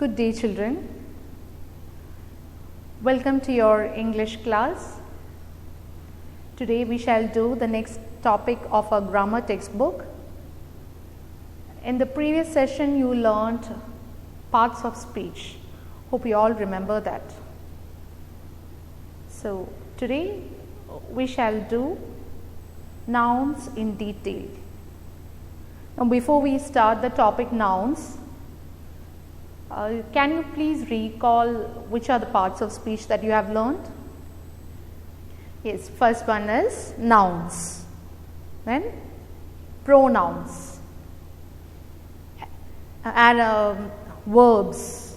Good day, children. Welcome to your English class. Today we shall do the next topic of our grammar textbook. In the previous session you learnt parts of speech. Hope you all remember that. So today we shall do nouns in detail. Now before we start the topic nouns, can you please recall which are the parts of speech that you have learned? Yes, first one is nouns, then pronouns, and verbs,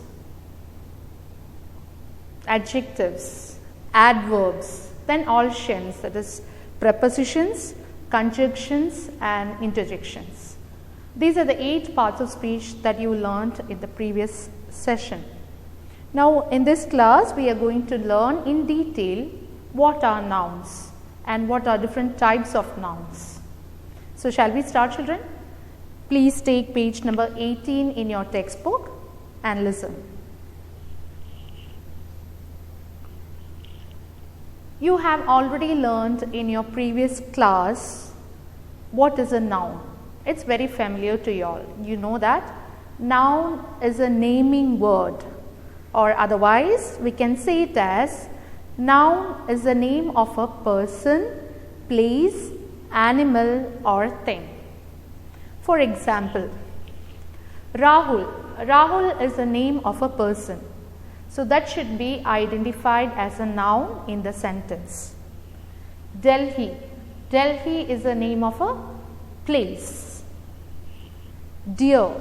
adjectives, adverbs, then all shins, that is prepositions, conjunctions and interjections. These are the 8 parts of speech that you learnt in the previous session. Now in this class we are going to learn in detail what are nouns and what are different types of nouns. So shall we start, children? Please take page number 18 in your textbook and listen. You have already learnt in your previous class what is a noun. It's very familiar to you all. You know that noun is a naming word, or otherwise we can say it as noun is the name of a person, place, animal or thing. For example, Rahul. Rahul is the name of a person. So that should be identified as a noun in the sentence. Delhi. Delhi is the name of a place. Deer.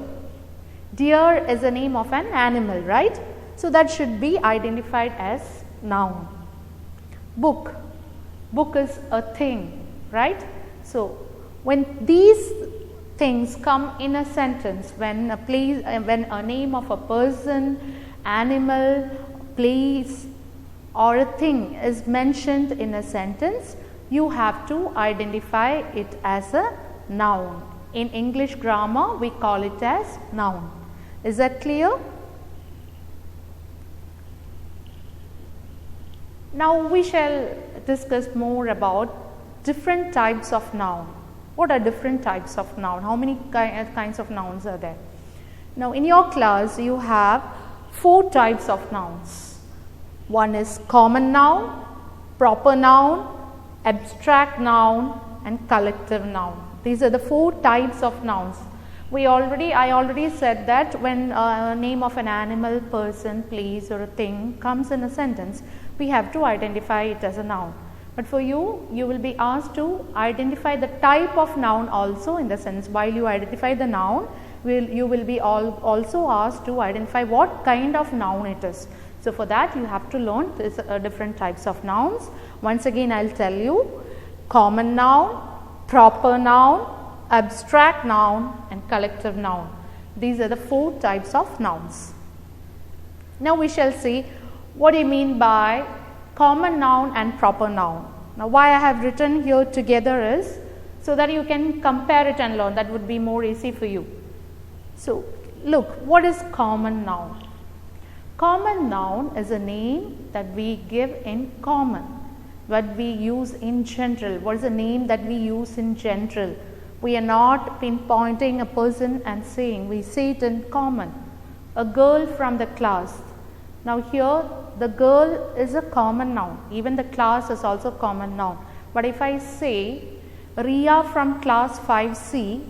Deer is the name of an animal, right? So that should be identified as noun. Book. Book is a thing, right? So when these things come in a sentence, when a name of a person, animal, place or a thing is mentioned in a sentence, you have to identify it as a noun. In English grammar we call it as noun. Is that clear? Now we shall discuss more about different types of noun. What are different types of noun? How many kinds of nouns are there? Now in your class you have 4 types of nouns. One is common noun, proper noun, abstract noun and collective noun. These are the 4 types of nouns. I already said that when a name of an animal, person, place or a thing comes in a sentence, we have to identify it as a noun. But for you, you will be asked to identify the type of noun also in the sentence. While you identify the noun, you will be also asked to identify what kind of noun it is. So for that you have to learn different types of nouns. Once again I will tell you: common noun, proper noun, abstract noun and collective noun. These are the 4 types of nouns. Now we shall see what do you mean by common noun and proper noun. Now why I have written here together is so that you can compare it and learn. That would be more easy for you. So look, what is common noun? Common noun is a name that we give in common, what we use in general. What is a name that we use in general? We are not pinpointing a person and saying, we say it in common. A girl from the class. Now here the girl is a common noun. Even the class is also a common noun. But if I say Riya from class 5C,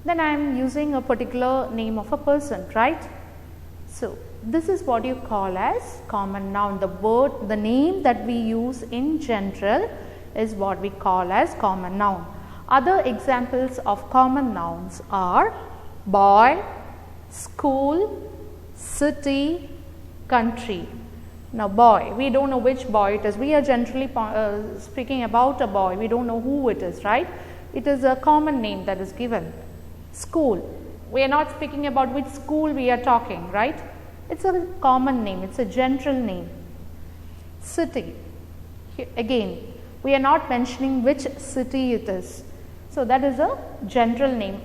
then I am using a particular name of a person, right? So this is what you call as common noun. The name that we use in general is what we call as common noun. Other examples of common nouns are boy, school, city, country. Now boy, we don't know which boy it is. We are generally speaking about a boy. We don't know who it is, right? It is a common name that is given. School, we are not speaking about which school we are talking, right? It's a common name, it's a general name. City, again, we are not mentioning which city it is. So that is a general name.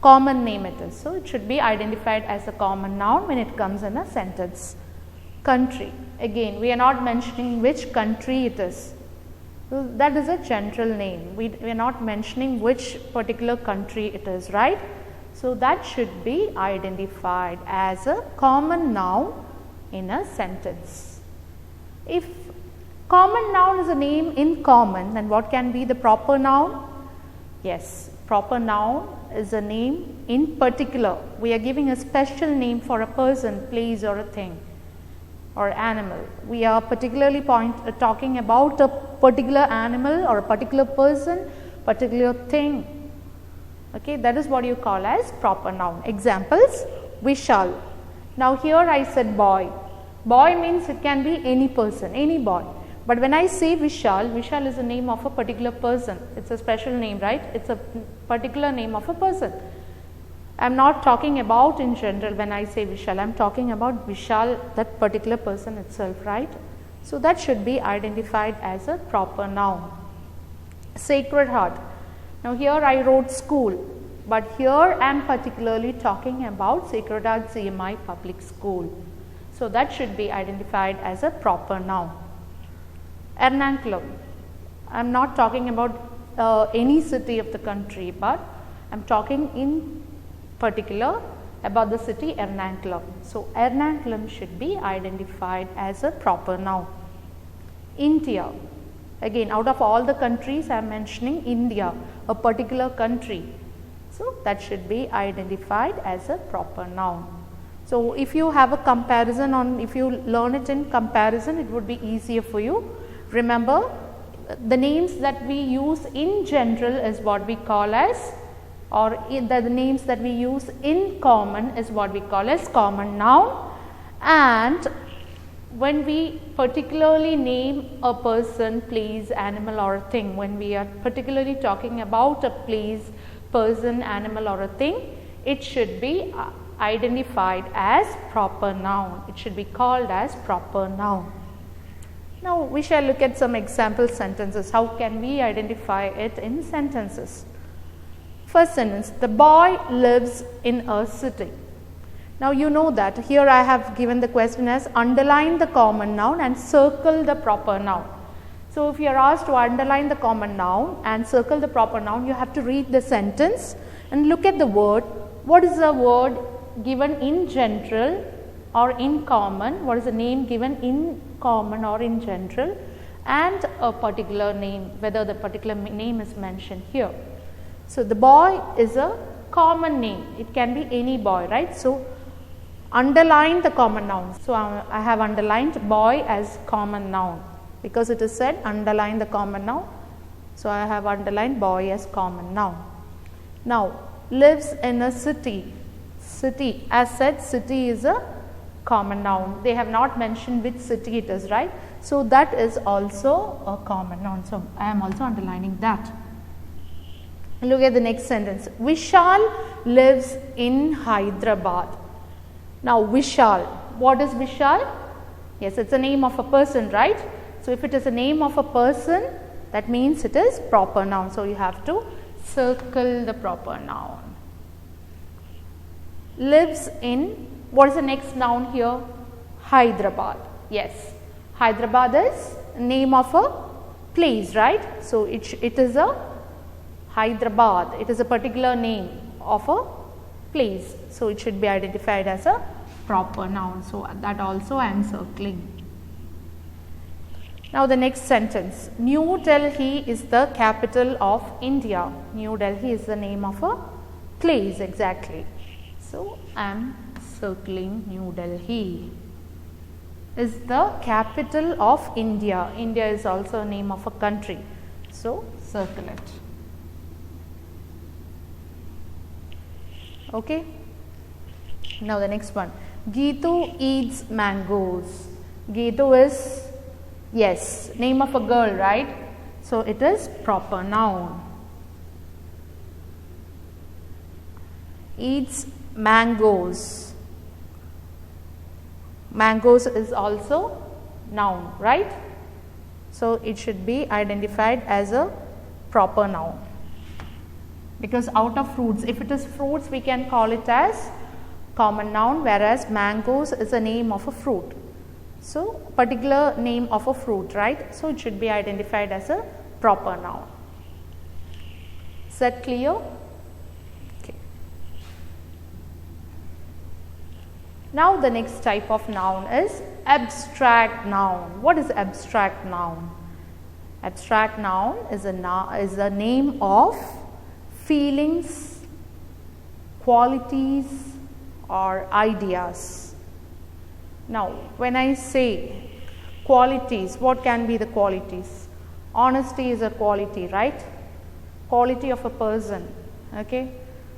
common name it is. So, it should be identified as a common noun when it comes in a sentence. Country, again we are not mentioning which country it is. So, that is a general name. We are not mentioning which particular country it is, right? So, that should be identified as a common noun in a sentence. If common noun is a name in common, then what can be the proper noun? Yes, proper noun is a name in particular. We are giving a special name for a person, place or a thing or animal. We are particularly talking about a particular animal or a particular person, particular thing. Okay, that is what you call as proper noun. Examples, Vishal. Now here I said boy. Boy means it can be any person, any boy. But when I say Vishal, Vishal is the name of a particular person. It's a special name, right? It's a particular name of a person. I am not talking about in general when I say Vishal. I am talking about Vishal, that particular person itself, right? So, that should be identified as a proper noun. Sacred Heart. Now, here I wrote school, but here I am particularly talking about Sacred Heart CMI Public School. So, that should be identified as a proper noun. Ernakulam. I am not talking about any city of the country, but I am talking in particular about the city Ernakulam. So, Ernakulam should be identified as a proper noun. India. Again, out of all the countries I am mentioning India, a particular country. So, that should be identified as a proper noun. So, if you have a comparison on, if you learn it in comparison, it would be easier for you. Remember, the names that we use in general is what we call as, or the names that we use in common is what we call as common noun, and when we particularly name a person, place, animal or a thing, when we are particularly talking about a place, person, animal or a thing, it should be identified as proper noun. It should be called as proper noun. Now, we shall look at some example sentences. How can we identify it in sentences? First sentence, the boy lives in a city. Now, you know that here I have given the question as underline the common noun and circle the proper noun. So, if you are asked to underline the common noun and circle the proper noun, you have to read the sentence and look at the word. What is the word given in general or in common? What is the name given in common or in general, and a particular name, whether the particular name is mentioned here. So, the boy is a common name. It can be any boy, right? So, underline the common noun. So, I have underlined boy as common noun because it is said underline the common noun. So, I have underlined boy as common noun. Now, lives in a city. City, as said, city is a common noun. They have not mentioned which city it is, right? So, that is also a common noun. So, I am also underlining that. Look at the next sentence. Vishal lives in Hyderabad. Now, Vishal. What is Vishal? Yes, it's a name of a person, right? So, if it is a name of a person, that means it is proper noun. So, you have to circle the proper noun. Lives in, what is the next noun here? Hyderabad. Yes, Hyderabad is name of a place, right? So, it is a Hyderabad. It is a particular name of a place. So, it should be identified as a proper noun. So, that also I am circling. Now, the next sentence. New Delhi is the capital of India. New Delhi is the name of a place, exactly. So, I am circling New Delhi is the capital of India. India is also a name of a country. So, circle it. Okay. Now, the next one. Geetu eats mangoes. Geetu is, yes, name of a girl, right? So, it is proper noun. Eats mangoes. Mangoes is also noun, right? So, it should be identified as a proper noun. because out of fruits, if it is fruits we can call it as common noun, whereas mangoes is a name of a fruit. So, particular name of a fruit, right? So, it should be identified as a proper noun. Is that clear? Okay. Now, the next type of noun is abstract noun. What is abstract noun? Abstract noun is a name of feelings, qualities or ideas. Now, when I say qualities, what can be the qualities? Honesty is a quality, right? Quality of a person, okay?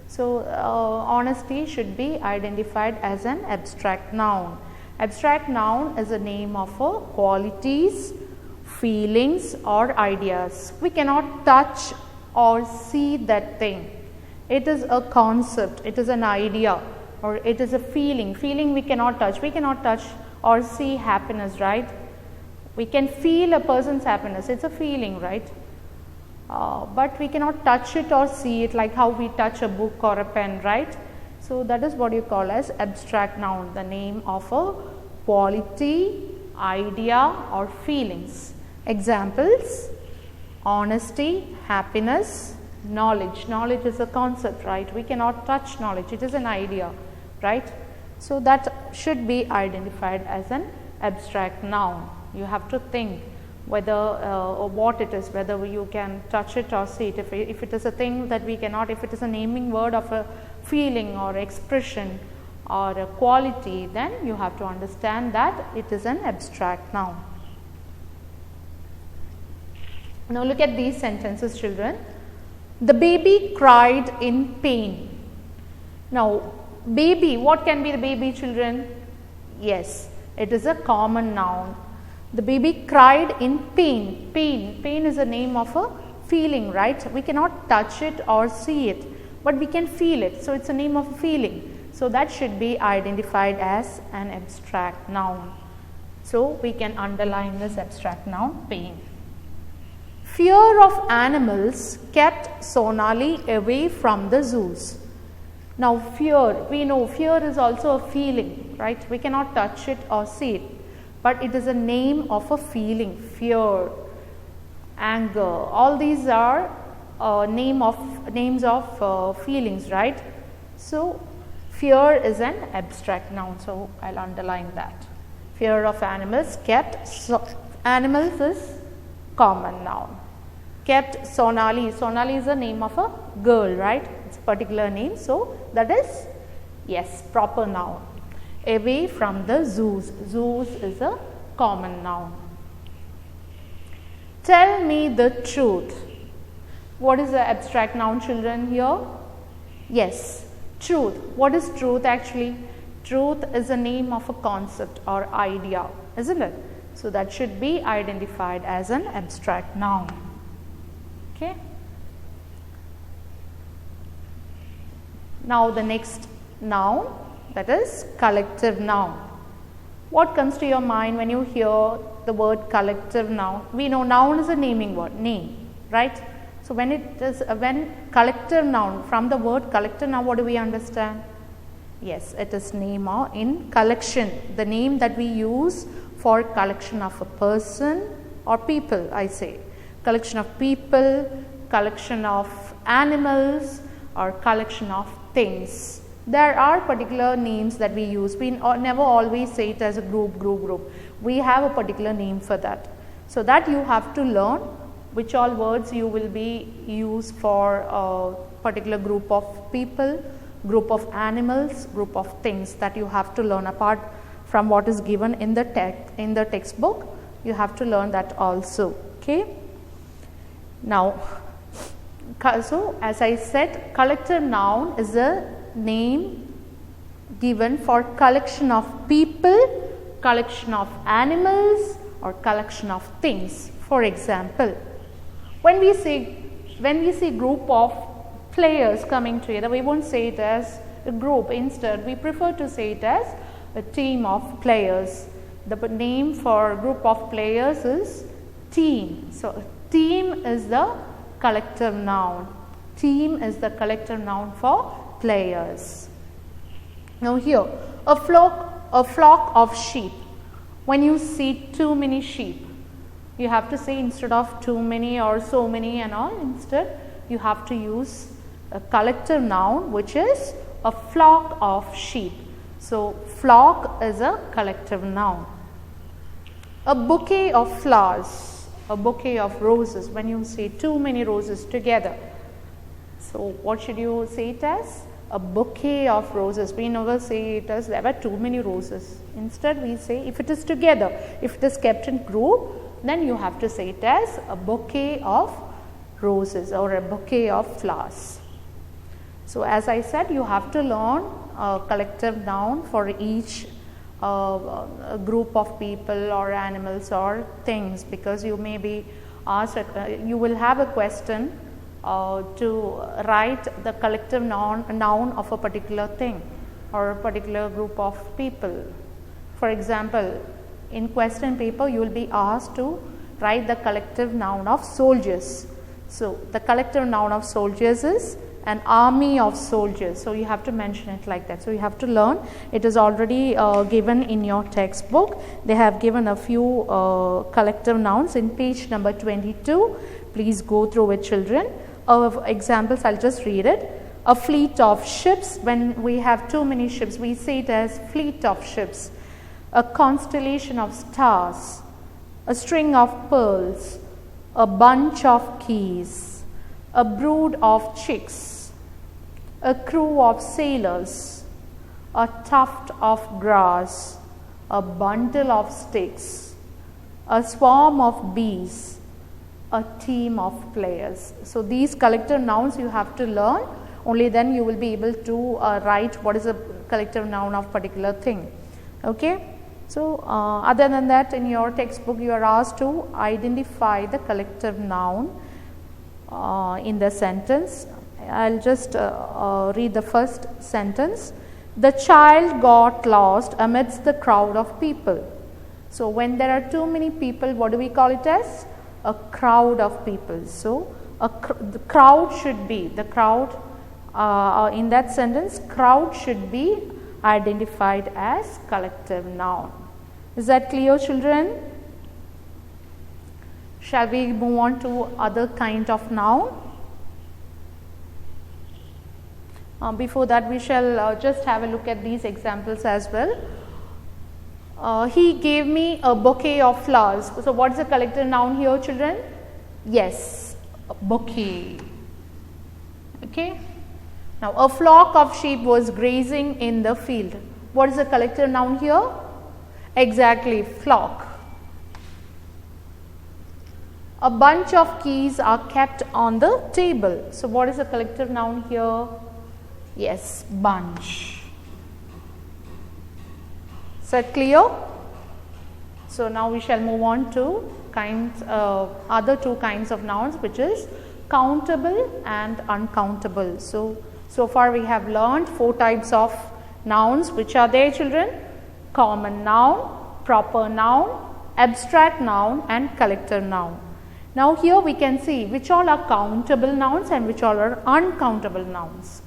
So, honesty should be identified as an abstract noun. Abstract noun is a name of a qualities, feelings or ideas. We cannot touch or see that thing. It is a concept, it is an idea, or it is a feeling. Feeling we cannot touch. We cannot touch or see happiness, right? We can feel a person's happiness. It's a feeling, right? But we cannot touch it or see it like how we touch a book or a pen, right? So, that is what you call as abstract noun, the name of a quality, idea or feelings. Examples: honesty, happiness, knowledge. Knowledge is a concept, right? We cannot touch knowledge. It is an idea, right? So, that should be identified as an abstract noun. You have to think whether or what it is, whether you can touch it or see it. If it is a thing that we cannot, if it is a naming word of a feeling or expression or a quality, then you have to understand that it is an abstract noun. Now, look at these sentences, children. The baby cried in pain. Now, baby, what can be the baby, children? Yes, it is a common noun. The baby cried in pain. Pain is a name of a feeling, right? We cannot touch it or see it, but we can feel it. So, it's a name of a feeling. So, that should be identified as an abstract noun. So, we can underline this abstract noun, pain. Fear of animals kept Sonali away from the zoos. Now, fear, we know fear is also a feeling, right? We cannot touch it or see it, but it is a name of a feeling. Fear, anger, all these are names of feelings, right? So, fear is an abstract noun. So, I'll underline that. Fear of animals kept. So, animals is common noun. Kept Sonali. Sonali is the name of a girl, right? It's a particular name. So, that is, yes, proper noun. Away from the zoos. Zoos is a common noun. Tell me the truth. What is the abstract noun, children, here? Yes, truth. What is truth actually? Truth is a name of a concept or idea, isn't it? So, that should be identified as an abstract noun. Okay. Now, the next noun, that is collective noun. What comes to your mind when you hear the word collective noun? We know noun is a naming word, name, right? So, when collective noun, from the word collective noun, what do we understand? Yes, it is name or in collection, the name that we use for collection of a person or people, I say. Collection of people, collection of animals or collection of things. There are particular names that we use. We never always say it as a group. We have a particular name for that. So, that you have to learn which all words you will be used for a particular group of people, group of animals, group of things, that you have to learn apart from what is given in the textbook. You have to learn that also. Okay. Now, so as I said, collective noun is a name given for collection of people, collection of animals or collection of things. For example, when we see group of players coming together, we won't say it as a group. Instead, we prefer to say it as a team of players. The name for group of players is team. So, team is the collective noun. Team is the collective noun for players. Now here, a flock of sheep. When you see too many sheep, you have to say instead of too many or so many and all, instead you have to use a collective noun which is a flock of sheep. So flock is a collective noun. A bouquet of flowers, a bouquet of roses. When you say too many roses together, so what should you say it as? A bouquet of roses. We never say it as there were too many roses. Instead we say if it is together, if it is kept in group, then you have to say it as a bouquet of roses or a bouquet of flowers. So as I said, you have to learn a collective noun for each a group of people or animals or things, because you may be asked, you will have a question to write the collective noun of a particular thing or a particular group of people. For example, in question paper you will be asked to write the collective noun of soldiers. So the collective noun of soldiers is an army of soldiers. So you have to mention it like that. So you have to learn. It is already given in your textbook. They have given a few collective nouns in page number 22. Please go through it, children. Examples, I'll just read it. A fleet of ships. When we have too many ships, we say it as fleet of ships. A constellation of stars. A string of pearls. A bunch of keys. A brood of chicks. A crew of sailors. A tuft of grass. A bundle of sticks. A swarm of bees. A team of players. So these collective nouns you have to learn, only then you will be able to write what is a collective noun of particular thing. Okay. So other than that, in your textbook you are asked to identify the collective noun in the sentence. I'll just read the first sentence. The child got lost amidst the crowd of people. So when there are too many people, what do we call it as? A crowd of people. So the crowd should be, the crowd in that sentence, crowd should be identified as collective noun. Is that clear, children? Shall we move on to other kind of noun? Before that, we shall just have a look at these examples as well. He gave me a bouquet of flowers. So what is the collective noun here, children? Yes, a bouquet. Okay. Now a flock of sheep was grazing in the field. What is the collective noun here? Exactly, flock. A bunch of keys are kept on the table. So what is the collective noun here? Yes, bunch. Is that clear? So now we shall move on to other two kinds of nouns, which is countable and uncountable. So far we have learned 4 types of nouns. Which are there, children? Common noun, proper noun, abstract noun and collective noun. Now here we can see which all are countable nouns and which all are uncountable nouns.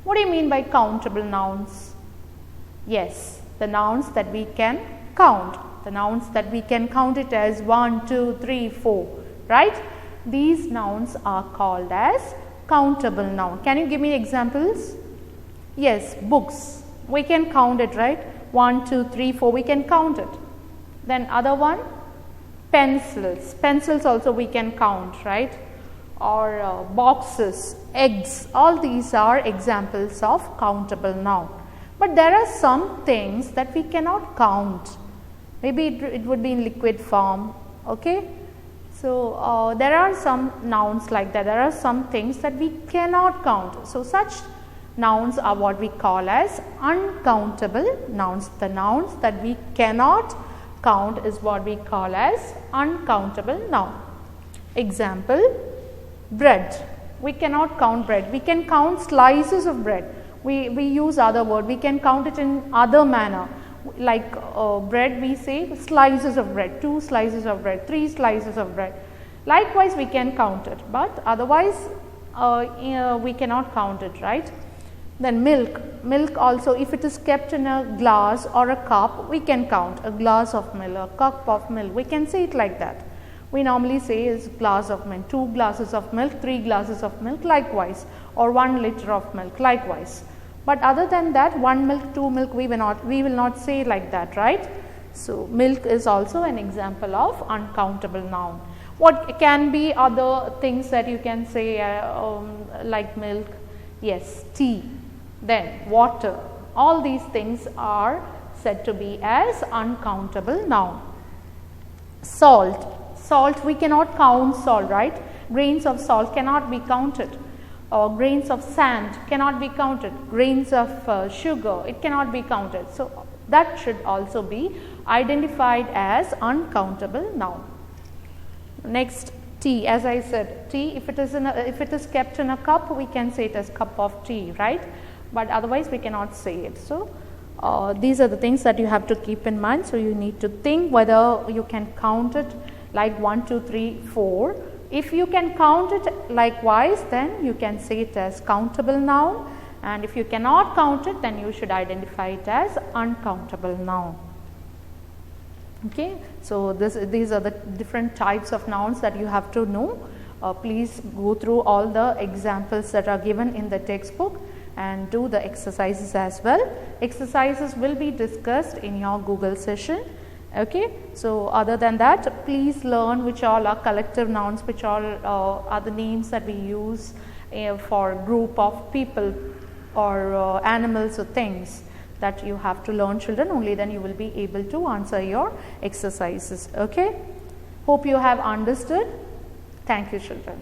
What do you mean by countable nouns? Yes, the nouns that we can count. The nouns that we can count it as 1, 2, 3, 4, right? These nouns are called as countable noun. Can you give me examples? Yes, books. We can count it, right? 1, 2, 3, 4, we can count it. Then other one, pencils. Pencils also we can count, right? Or boxes, eggs. All these are examples of countable noun. But there are some things that we cannot count. Maybe it would be in liquid form. Okay. So there are some nouns like that. There are some things that we cannot count. So such nouns are what we call as uncountable nouns. The nouns that we cannot count is what we call as uncountable noun. Example, bread. We cannot count bread. We can count slices of bread. We use other word. We can count it in other manner. Like bread, we say slices of bread, 2 slices of bread, 3 slices of bread. Likewise, we can count it. But otherwise, we cannot count it, right? Then milk also, if it is kept in a glass or a cup, we can count a glass of milk, a cup of milk, we can say it like that. We normally say is glass of milk, 2 glasses of milk, 3 glasses of milk, likewise, or 1 liter of milk, likewise. But other than that, 1 milk, 2 milk, we will not say like that, right? So milk is also an example of uncountable noun. What can be other things that you can say like milk? Yes, tea, then water. All these things are said to be as uncountable noun. Salt, we cannot count salt, right? Grains of salt cannot be counted. Grains of sand cannot be counted. Grains of sugar, it cannot be counted. So that should also be identified as uncountable noun. Next, tea. As I said, tea, if it is kept in a cup, we can say it as cup of tea, right? But otherwise we cannot say it. So these are the things that you have to keep in mind. So you need to think whether you can count it like 1, 2, 3, 4. If you can count it likewise, then you can say it as countable noun, and if you cannot count it, then you should identify it as uncountable noun. Okay, so these are the different types of nouns that you have to know. Please go through all the examples that are given in the textbook and do the exercises as well. Exercises will be discussed in your Google session. Okay, so other than that, please learn which all are collective nouns, which all are the names that we use for group of people or animals or things. That you have to learn, children. Only then you will be able to answer your exercises. Okay, hope you have understood. Thank you, children.